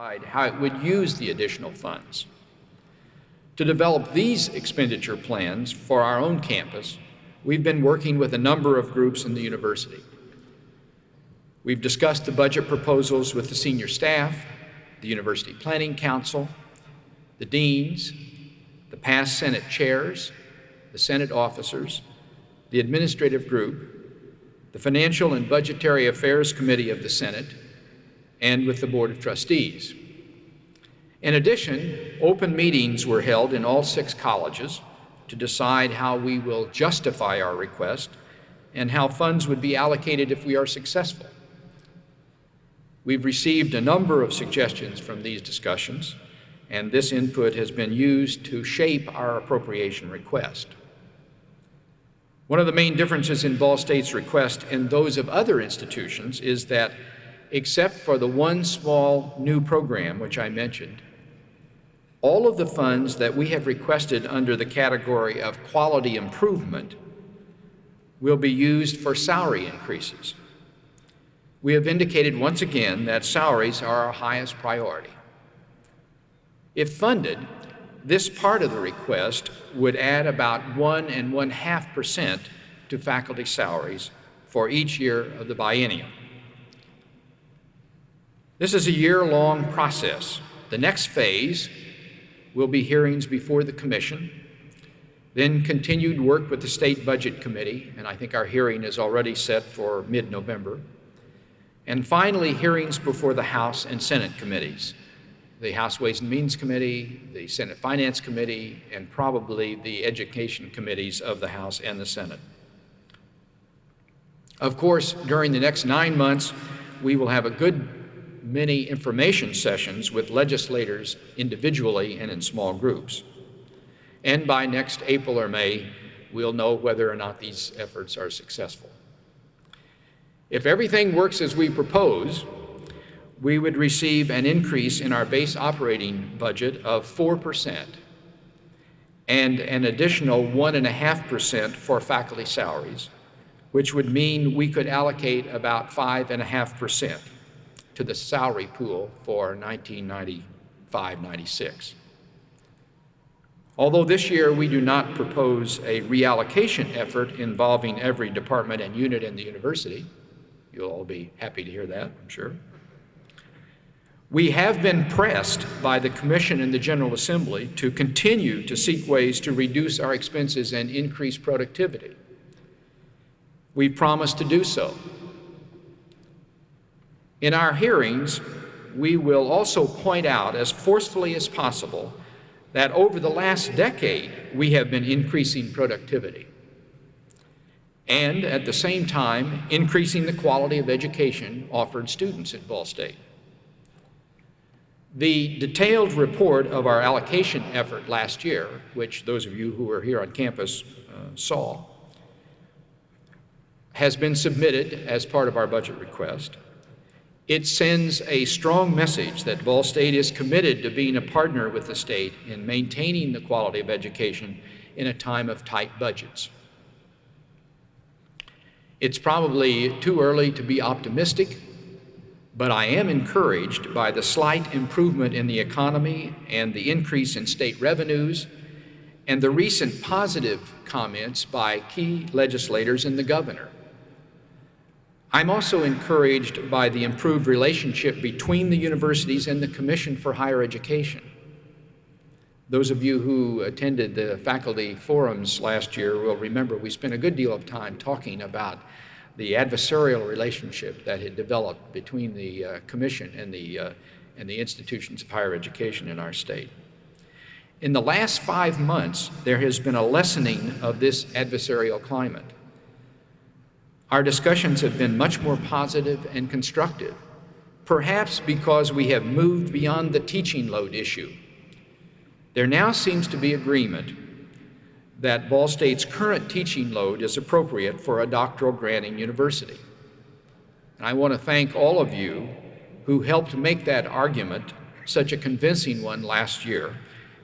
decide how it would use the additional funds. To develop these expenditure plans for our own campus, we've been working with a number of groups in the university. We've discussed the budget proposals with the senior staff, the University Planning Council, the deans, the past Senate chairs, the Senate officers, the administrative group, the Financial and Budgetary Affairs Committee of the Senate, and with the Board of Trustees. In addition, open meetings were held in all 6 colleges to decide how we will justify our request and how funds would be allocated if we are successful. We've received a number of suggestions from these discussions, and this input has been used to shape our appropriation request. One of the main differences in Ball State's request and those of other institutions is that, except for the one small new program which I mentioned, all of the funds that we have requested under the category of quality improvement will be used for salary increases. We have indicated once again that salaries are our highest priority. If funded, this part of the request would add about 1.5% to faculty salaries for each year of the biennium. This is a year-long process. The next phase will be hearings before the Commission, then continued work with the State Budget Committee, and I think our hearing is already set for mid-November, and finally hearings before the House and Senate committees, the House Ways and Means Committee, the Senate Finance Committee, and probably the Education Committees of the House and the Senate. Of course, during the next 9 months, we will have a good many information sessions with legislators individually and in small groups. And by next April or May, we'll know whether or not these efforts are successful. If everything works as we propose, we would receive an increase in our base operating budget of 4% and an additional 1.5% for faculty salaries, which would mean we could allocate about 5.5% to the salary pool for 1995-96. Although this year we do not propose a reallocation effort involving every department and unit in the university, you'll all be happy to hear that, I'm sure. We have been pressed by the Commission and the General Assembly to continue to seek ways to reduce our expenses and increase productivity. We promised to do so. In our hearings, we will also point out as forcefully as possible that over the last decade, we have been increasing productivity and at the same time increasing the quality of education offered students at Ball State. The detailed report of our allocation effort last year, which those of you who were here on campus saw, has been submitted as part of our budget request. It sends a strong message that Ball State is committed to being a partner with the state in maintaining the quality of education in a time of tight budgets. It's probably too early to be optimistic, but I am encouraged by the slight improvement in the economy and the increase in state revenues and the recent positive comments by key legislators and the governor. I'm also encouraged by the improved relationship between the universities and the Commission for Higher Education. Those of you who attended the faculty forums last year will remember we spent a good deal of time talking about the adversarial relationship that had developed between the Commission and the institutions of higher education in our state. In the last 5 months, there has been a lessening of this adversarial climate. Our discussions have been much more positive and constructive, perhaps because we have moved beyond the teaching load issue. There now seems to be agreement that Ball State's current teaching load is appropriate for a doctoral granting university. And I want to thank all of you who helped make that argument such a convincing one last year,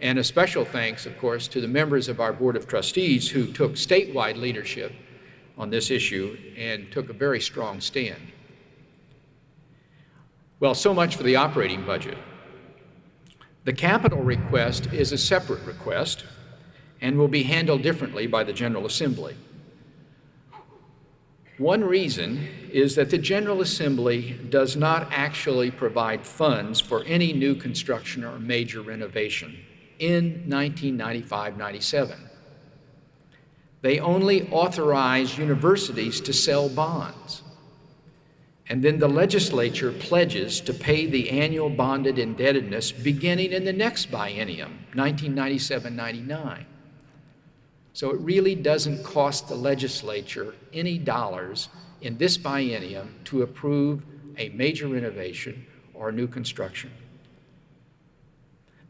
and a special thanks, of course, to the members of our Board of Trustees who took statewide leadership on this issue and took a very strong stand. Well, so much for the operating budget. The capital request is a separate request and will be handled differently by the General Assembly. One reason is that the General Assembly does not actually provide funds for any new construction or major renovation in 1995-97. They only authorize universities to sell bonds. And then the legislature pledges to pay the annual bonded indebtedness beginning in the next biennium, 1997-99. So it really doesn't cost the legislature any dollars in this biennium to approve a major renovation or new construction.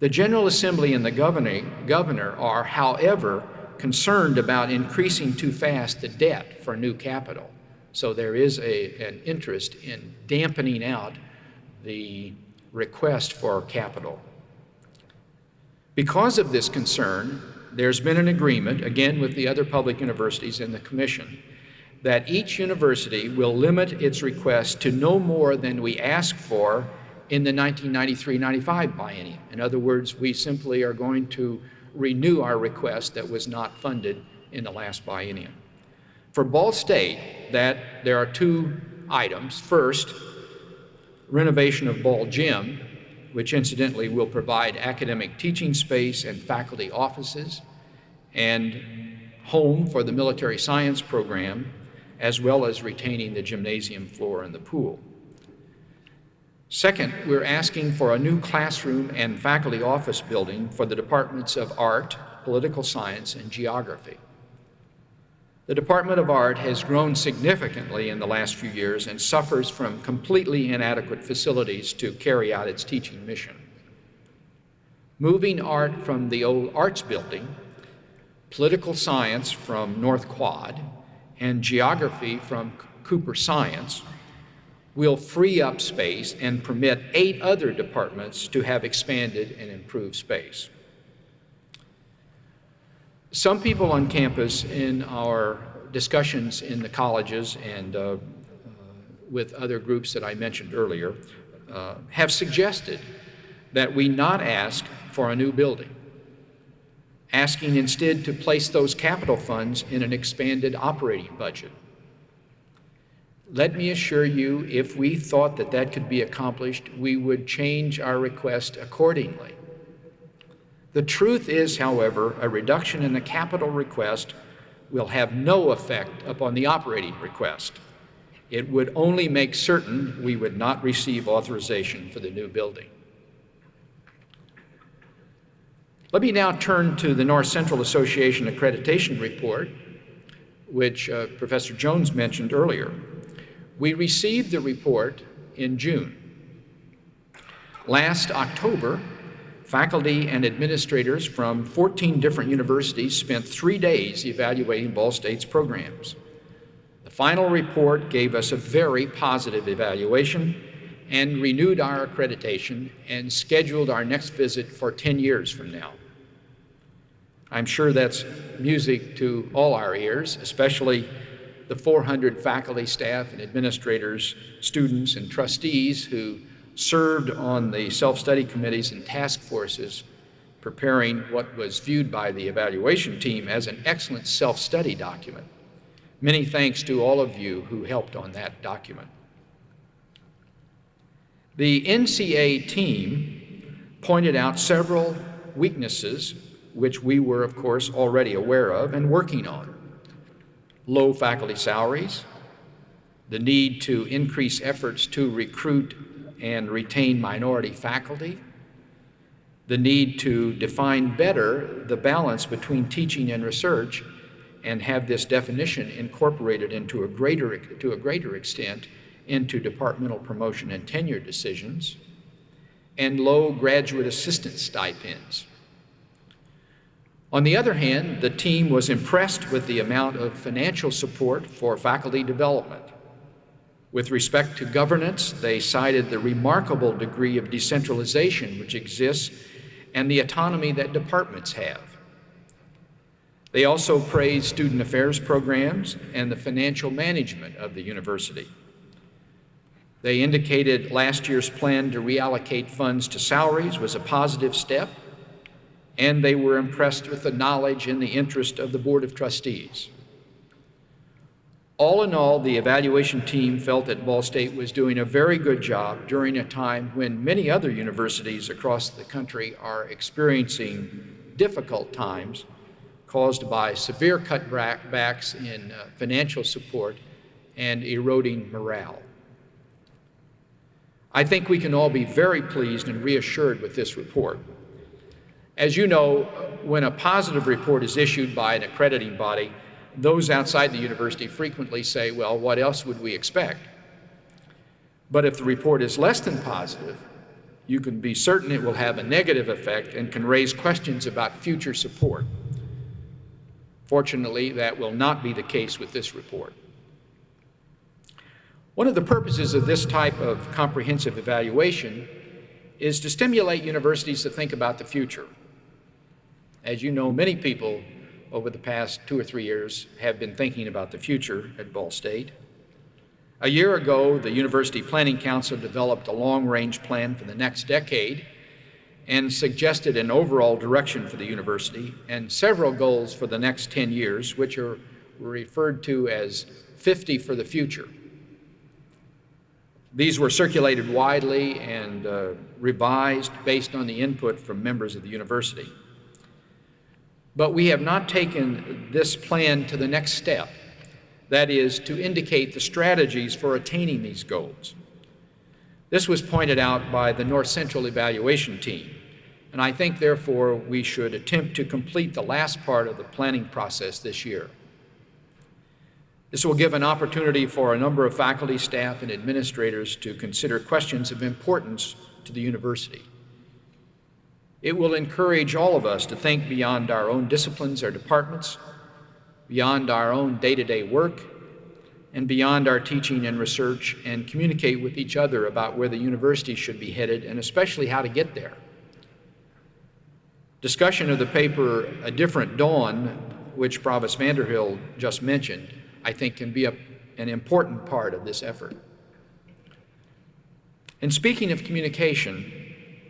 The General Assembly and the governor are, however, concerned about increasing too fast the debt for new capital. So there is an interest in dampening out the request for capital. Because of this concern, there's been an agreement, again with the other public universities and the commission, that each university will limit its request to no more than we ask for in the 1993-95 biennium. In other words, we simply are going to renew our request that was not funded in the last biennium. For Ball State, there are two items. First, renovation of Ball Gym, which incidentally will provide academic teaching space and faculty offices and home for the military science program, as well as retaining the gymnasium floor and the pool. Second, we're asking for a new classroom and faculty office building for the departments of art, political science, and geography. The Department of Art has grown significantly in the last few years and suffers from completely inadequate facilities to carry out its teaching mission. Moving art from the old arts building, political science from North Quad, and geography from Cooper Science will free up space and permit 8 other departments to have expanded and improved space. Some people on campus in our discussions in the colleges and with other groups that I mentioned earlier have suggested that we not ask for a new building, asking instead to place those capital funds in an expanded operating budget. Let me assure you, if we thought that that could be accomplished, we would change our request accordingly. The truth is, however, a reduction in the capital request will have no effect upon the operating request. It would only make certain we would not receive authorization for the new building. Let me now turn to the North Central Association Accreditation Report, which Professor Jones mentioned earlier. We received the report in June. Last October, faculty and administrators from 14 different universities spent 3 days evaluating Ball State's programs. The final report gave us a very positive evaluation and renewed our accreditation and scheduled our next visit for 10 years from now. I'm sure that's music to all our ears, especially the 400 faculty, staff, and administrators, students, and trustees who served on the self-study committees and task forces preparing what was viewed by the evaluation team as an excellent self-study document. Many thanks to all of you who helped on that document. The NCA team pointed out several weaknesses which we were, of course, already aware of and working on. Low faculty salaries, the need to increase efforts to recruit and retain minority faculty, the need to define better the balance between teaching and research and have this definition incorporated into a greater extent into departmental promotion and tenure decisions, and low graduate assistant stipends. On the other hand, the team was impressed with the amount of financial support for faculty development. With respect to governance, they cited the remarkable degree of decentralization which exists and the autonomy that departments have. They also praised student affairs programs and the financial management of the university. They indicated last year's plan to reallocate funds to salaries was a positive step, and they were impressed with the knowledge and the interest of the Board of Trustees. All in all, the evaluation team felt that Ball State was doing a very good job during a time when many other universities across the country are experiencing difficult times caused by severe cutbacks in financial support and eroding morale. I think we can all be very pleased and reassured with this report. As you know, when a positive report is issued by an accrediting body, those outside the university frequently say, well, what else would we expect? But if the report is less than positive, you can be certain it will have a negative effect and can raise questions about future support. Fortunately, that will not be the case with this report. One of the purposes of this type of comprehensive evaluation is to stimulate universities to think about the future. As you know, many people over the past 2 or 3 years have been thinking about the future at Ball State. A year ago, the University Planning Council developed a long-range plan for the next decade and suggested an overall direction for the university and several goals for the next 10 years, which are referred to as 50 for the future. These were circulated widely and revised based on the input from members of the university. But we have not taken this plan to the next step, that is, to indicate the strategies for attaining these goals. This was pointed out by the North Central evaluation team, and I think, therefore, we should attempt to complete the last part of the planning process this year. This will give an opportunity for a number of faculty, staff, and administrators to consider questions of importance to the university. It will encourage all of us to think beyond our own disciplines or departments, beyond our own day-to-day work, and beyond our teaching and research, and communicate with each other about where the university should be headed and especially how to get there. Discussion of the paper A Different Dawn, which Provost Vander Hill just mentioned, I think can be an important part of this effort. And speaking of communication,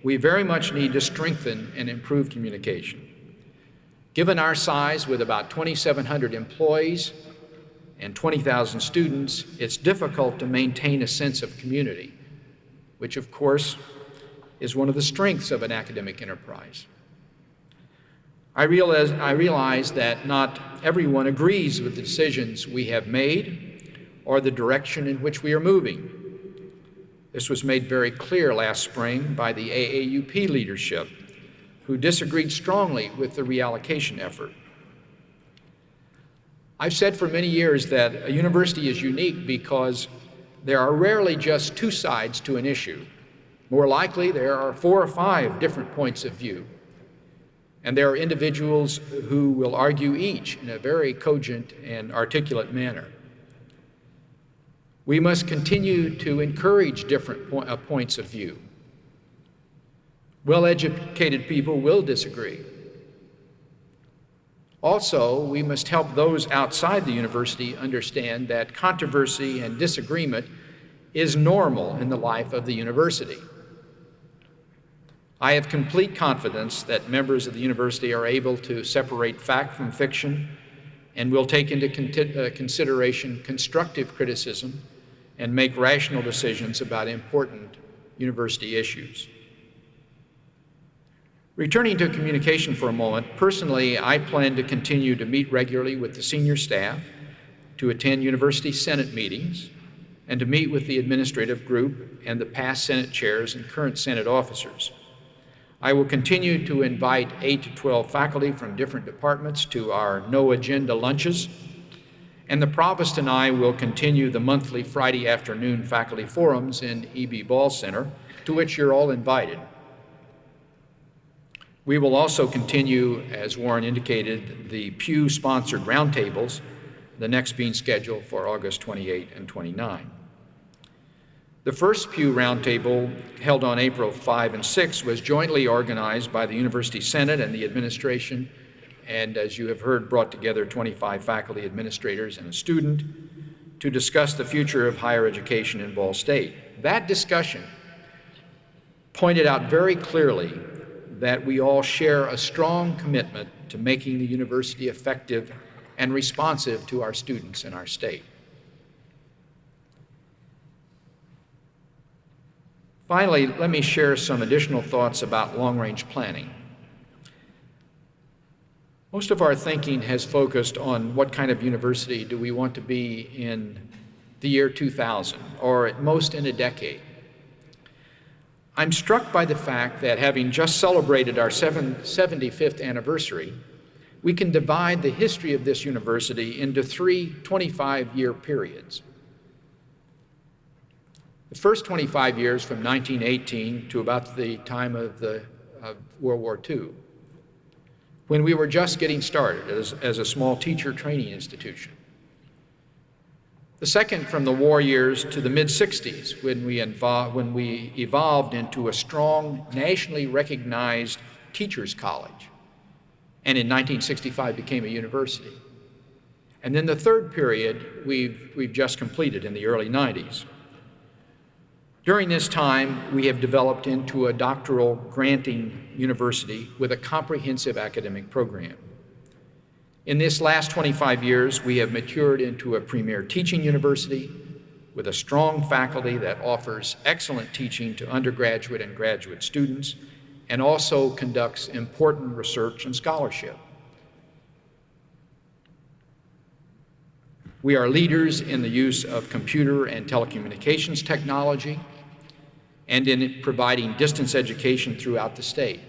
we very much need to strengthen and improve communication. Given our size with about 2,700 employees and 20,000 students, it's difficult to maintain a sense of community, which of course is one of the strengths of an academic enterprise. I realize that not everyone agrees with the decisions we have made or the direction in which we are moving. This was made very clear last spring by the AAUP leadership, who disagreed strongly with the reallocation effort. I've said for many years that a university is unique because there are rarely just two sides to an issue. More likely, there are 4 or 5 different points of view. And there are individuals who will argue each in a very cogent and articulate manner. We must continue to encourage different points of view. Well-educated people will disagree. Also, we must help those outside the university understand that controversy and disagreement is normal in the life of the university. I have complete confidence that members of the university are able to separate fact from fiction and will take into consideration constructive criticism and make rational decisions about important university issues. Returning to communication for a moment, personally, I plan to continue to meet regularly with the senior staff, to attend university Senate meetings, and to meet with the administrative group and the past Senate chairs and current Senate officers. I will continue to invite 8 to 12 faculty from different departments to our no-agenda lunches, and the Provost and I will continue the monthly Friday afternoon faculty forums in E.B. Ball Center, to which you're all invited. We will also continue, as Warren indicated, the Pew-sponsored roundtables, the next being scheduled for August 28 and 29. The first Pew Roundtable, held on April 5 and 6, was jointly organized by the University Senate and the administration, and as you have heard, brought together 25 faculty, administrators, and a student to discuss the future of higher education in Ball State. that discussion pointed out very clearly that we all share a strong commitment to making the university effective and responsive to our students in our state. Finally, let me share some additional thoughts about long-range planning. Most of our thinking has focused on what kind of university do we want to be in the year 2000, or at most in a decade. I'm struck by the fact that having just celebrated our 75th anniversary, we can divide the history of this university into three 25-year periods. The first 25 years from 1918 to about the time of World War II, when we were just getting started as a small teacher training institution. The second from the war years to the mid-60s, when we evolved into a strong, nationally recognized teachers' college, and in 1965 became a university. And then the third period we've just completed in the early 90s. During this time, we have developed into a doctoral granting university with a comprehensive academic program. In this last 25 years, we have matured into a premier teaching university with a strong faculty that offers excellent teaching to undergraduate and graduate students and also conducts important research and scholarship. We are leaders in the use of computer and telecommunications technology and in providing distance education throughout the state.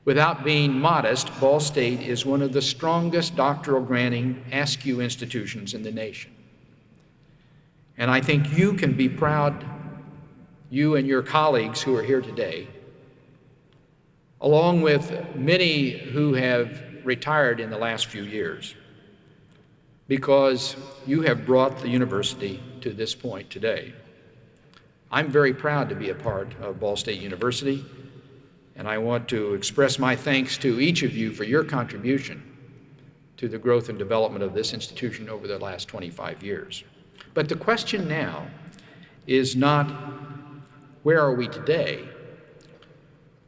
Without being modest, Ball State is one of the strongest doctoral granting ASCU institutions in the nation. And I think you can be proud, you and your colleagues who are here today, along with many who have retired in the last few years, because you have brought the university to this point today. I'm very proud to be a part of Ball State University, and I want to express my thanks to each of you for your contribution to the growth and development of this institution over the last 25 years. But the question now is not where are we today,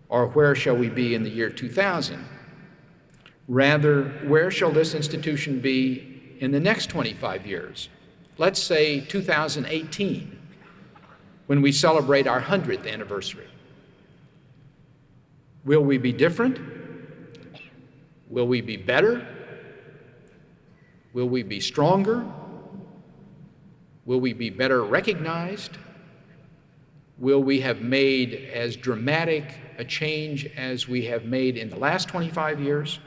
or where shall we be in the year 2000? Rather, where shall this institution be in the next 25 years? Let's say 2018, when we celebrate our 100th anniversary. Will we be different? Will we be better? Will we be stronger? Will we be better recognized? Will we have made as dramatic a change as we have made in the last 25 years?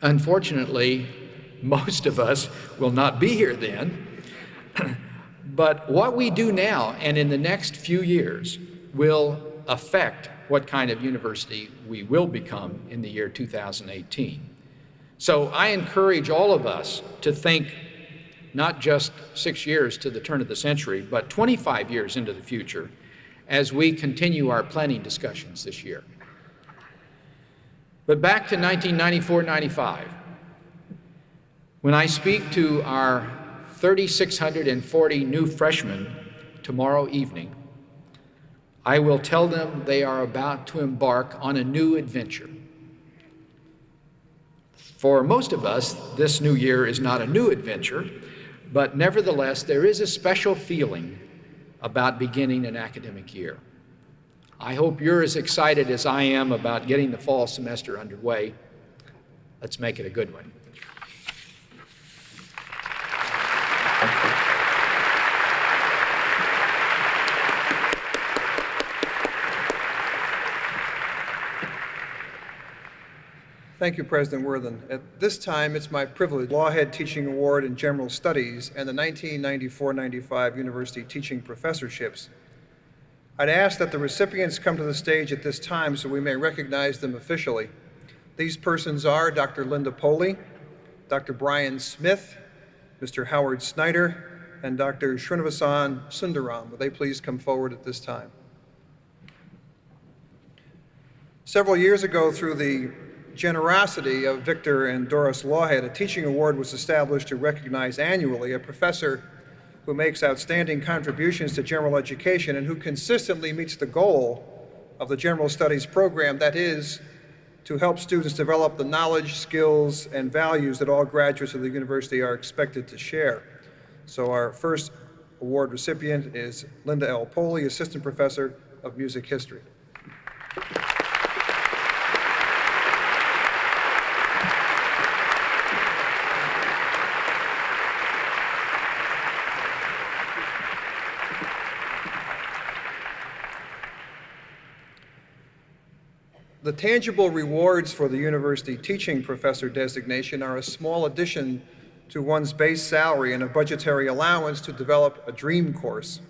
Unfortunately, most of us will not be here then. But what we do now and in the next few years will affect what kind of university we will become in the year 2018. So I encourage all of us to think not just 6 years to the turn of the century, but 25 years into the future as we continue our planning discussions this year. But back to 1994-95, when I speak to our 3,640 new freshmen tomorrow evening, I will tell them they are about to embark on a new adventure. For most of us, this new year is not a new adventure, but nevertheless, there is a special feeling about beginning an academic year. I hope you're as excited as I am about getting the fall semester underway. Let's make it a good one. Thank you, President Worthen. At this time, it's my privilege, Lawhead Teaching Award in General Studies and the 1994-95 University Teaching Professorships. I'd ask that the recipients come to the stage at this time so we may recognize them officially. These persons are Dr. Linda Poley, Dr. Brian Smith, Mr. Howard Snyder, and Dr. Srinivasan Sundaram. Will they please come forward at this time? Several years ago, through the generosity of Victor and Doris Lawhead, a teaching award was established to recognize annually a professor who makes outstanding contributions to general education and who consistently meets the goal of the General Studies program, that is, to help students develop the knowledge, skills, and values that all graduates of the university are expected to share. So our first award recipient is Linda L. Poley, Assistant Professor of Music History. The tangible rewards for the university teaching professor designation are a small addition to one's base salary and a budgetary allowance to develop a dream course.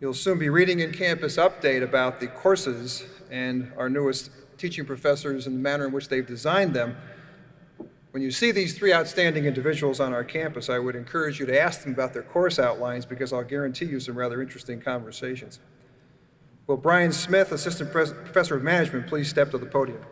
You'll soon be reading in Campus Update about the courses and our newest teaching professors and the manner in which they've designed them. When you see these three outstanding individuals on our campus, I would encourage you to ask them about their course outlines because I'll guarantee you some rather interesting conversations. Will Brian Smith, Assistant Professor of Management, please step to the podium?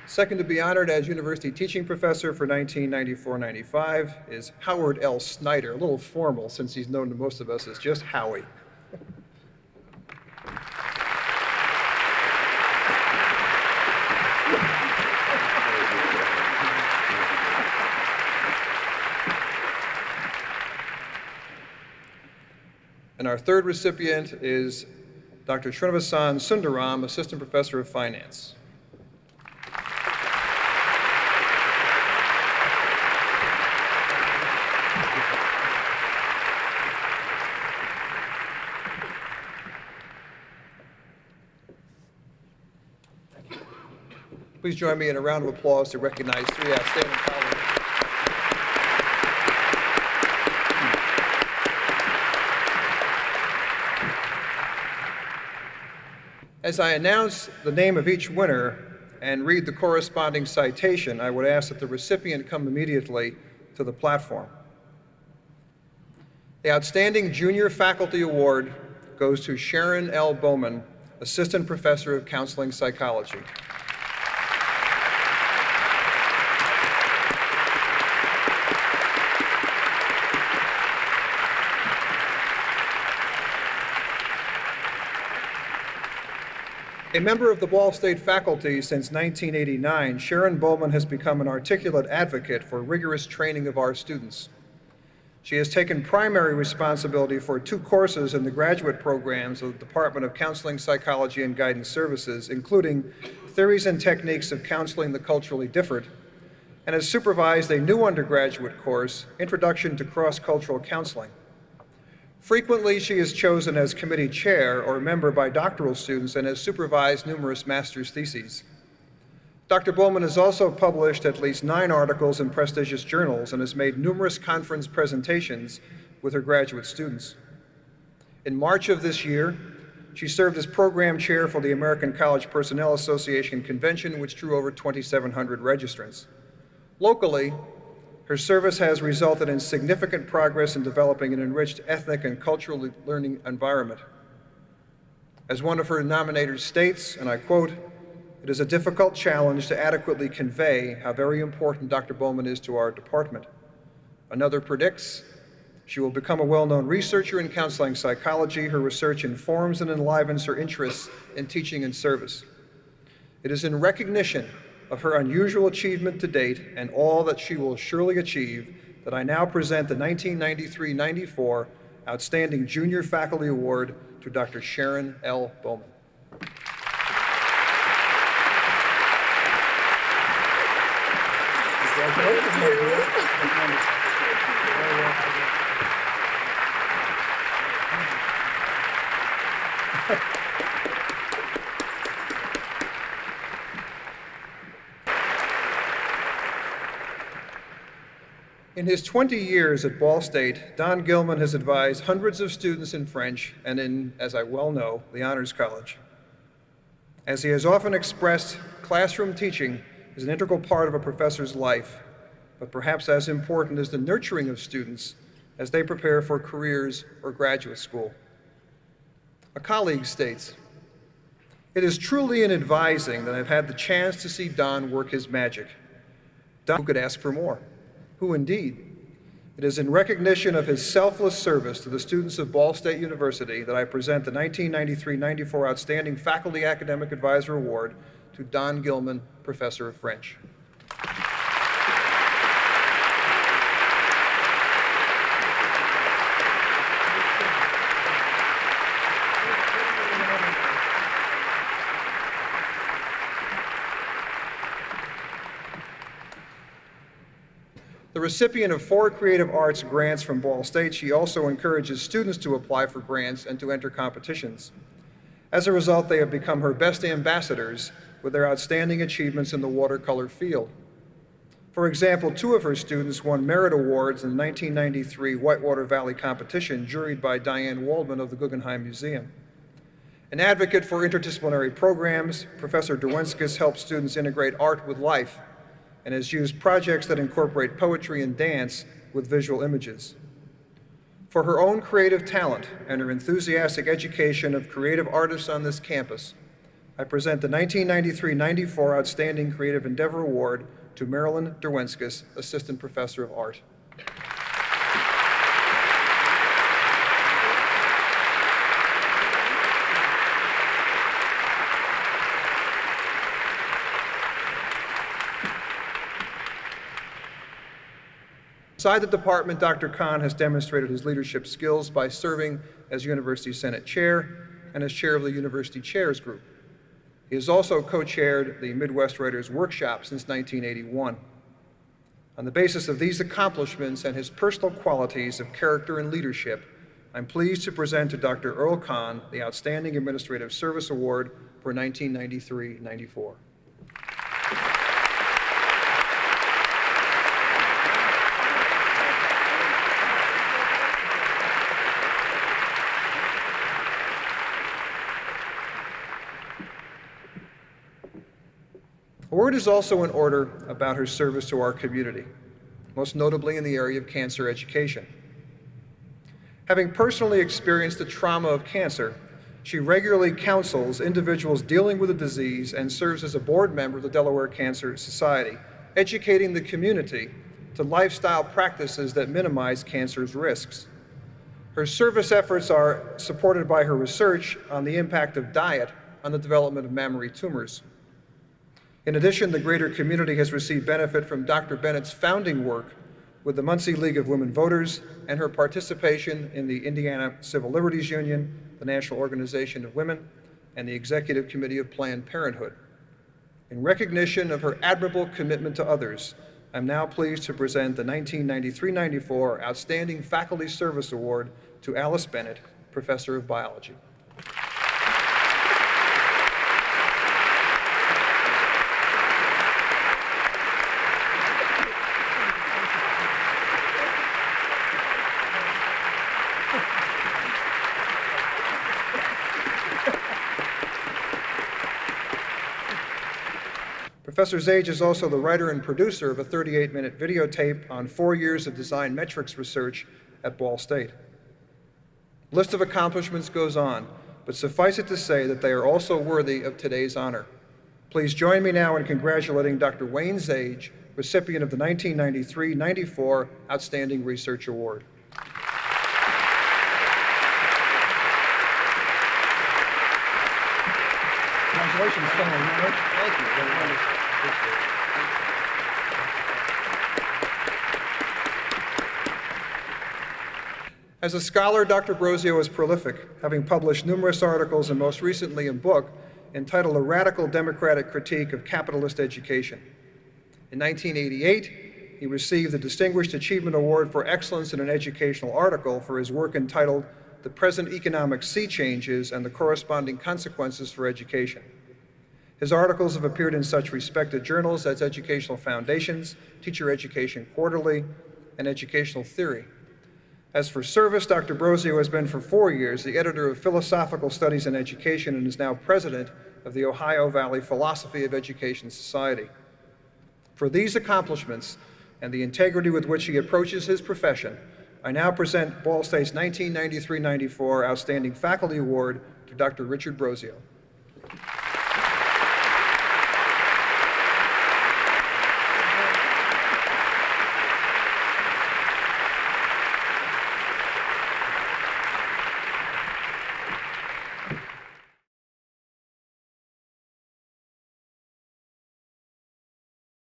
Second to be honored as University Teaching Professor for 1994-95 is Howard L. Snyder, a little formal since he's known to most of us as just Howie. And our third recipient is Dr. Srinivasan Sundaram, Assistant Professor of Finance. Please join me in a round of applause to recognize three outstanding colleagues. As I announce the name of each winner and read the corresponding citation, I would ask that the recipient come immediately to the platform. The Outstanding Junior Faculty Award goes to Sharon L. Bowman, Assistant Professor of Counseling Psychology. A member of the Ball State faculty since 1989, Sharon Bowman has become an articulate advocate for rigorous training of our students. She has taken primary responsibility for 2 courses in the graduate programs of the Department of Counseling, Psychology, and Guidance Services, including Theories and Techniques of Counseling the Culturally Different, and has supervised a new undergraduate course, Introduction to Cross-Cultural Counseling. Frequently, she is chosen as committee chair or member by doctoral students and has supervised numerous master's theses. Dr. Bowman has also published at least 9 articles in prestigious journals and has made numerous conference presentations with her graduate students. In March of this year, she served as program chair for the American College Personnel Association convention, which drew over 2,700 registrants. Locally, her service has resulted in significant progress in developing an enriched ethnic and cultural learning environment. As one of her nominators states, and I quote, "It is a difficult challenge to adequately convey how very important Dr. Bowman is to our department." Another predicts, "She will become a well-known researcher in counseling psychology. Her research informs and enlivens her interests in teaching and service." It is in recognition of her unusual achievement to date and all that she will surely achieve that I now present the 1993-94 Outstanding Junior Faculty Award to Dr. Sharon L. Bowman. In his 20 years at Ball State, Don Gilman has advised hundreds of students in French and in, as I well know, the Honors College. As he has often expressed, classroom teaching is an integral part of a professor's life, but perhaps as important is the nurturing of students as they prepare for careers or graduate school. A colleague states, "It is truly in advising that I've had the chance to see Don work his magic. Don, who could ask for more? Who indeed? It is in recognition of his selfless service to the students of Ball State University that I present the 1993-94 Outstanding Faculty Academic Advisor Award to Don Gilman, Professor of French." The recipient of 4 creative arts grants from Ball State, she also encourages students to apply for grants and to enter competitions. As a result, they have become her best ambassadors with their outstanding achievements in the watercolor field. For example, 2 of her students won merit awards in the 1993 Whitewater Valley competition, juried by Diane Waldman of the Guggenheim Museum. An advocate for interdisciplinary programs, Professor Derwenskis helps students integrate art with life and has used projects that incorporate poetry and dance with visual images. For her own creative talent and her enthusiastic education of creative artists on this campus, I present the 1993-94 Outstanding Creative Endeavor Award to Marilyn Derwenskis, Assistant Professor of Art. Inside the department, Dr. Kahn has demonstrated his leadership skills by serving as University Senate Chair and as Chair of the University Chairs Group. He has also co-chaired the Midwest Writers Workshop since 1981. On the basis of these accomplishments and his personal qualities of character and leadership, I'm pleased to present to Dr. Earl Kahn the Outstanding Administrative Service Award for 1993-94. A word is also in order about her service to our community, most notably in the area of cancer education. Having personally experienced the trauma of cancer, she regularly counsels individuals dealing with the disease and serves as a board member of the Delaware Cancer Society, educating the community to lifestyle practices that minimize cancer's risks. Her service efforts are supported by her research on the impact of diet on the development of mammary tumors. In addition, the greater community has received benefit from Dr. Bennett's founding work with the Muncie League of Women Voters and her participation in the Indiana Civil Liberties Union, the National Organization of Women, and the Executive Committee of Planned Parenthood. In recognition of her admirable commitment to others, I'm now pleased to present the 1993-94 Outstanding Faculty Service Award to Alice Bennett, Professor of Biology. Professor Zage is also the writer and producer of a 38-minute videotape on 4 years of design metrics research at Ball State. The list of accomplishments goes on, but suffice it to say that they are also worthy of today's honor. Please join me now in congratulating Dr. Wayne Zage, recipient of the 1993-94 Outstanding Research Award. Congratulations, fellow. Thank you very much. As a scholar, Dr. Brosio is prolific, having published numerous articles and most recently a book entitled A Radical Democratic Critique of Capitalist Education. In 1988, he received the Distinguished Achievement Award for Excellence in an Educational Article for his work entitled The Present Economic Sea Changes and the Corresponding Consequences for Education. His articles have appeared in such respected journals as Educational Foundations, Teacher Education Quarterly, and Educational Theory. As for service, Dr. Brosio has been for 4 years the editor of Philosophical Studies in Education and is now president of the Ohio Valley Philosophy of Education Society. For these accomplishments and the integrity with which he approaches his profession, I now present Ball State's 1993-94 Outstanding Faculty Award to Dr. Richard Brosio.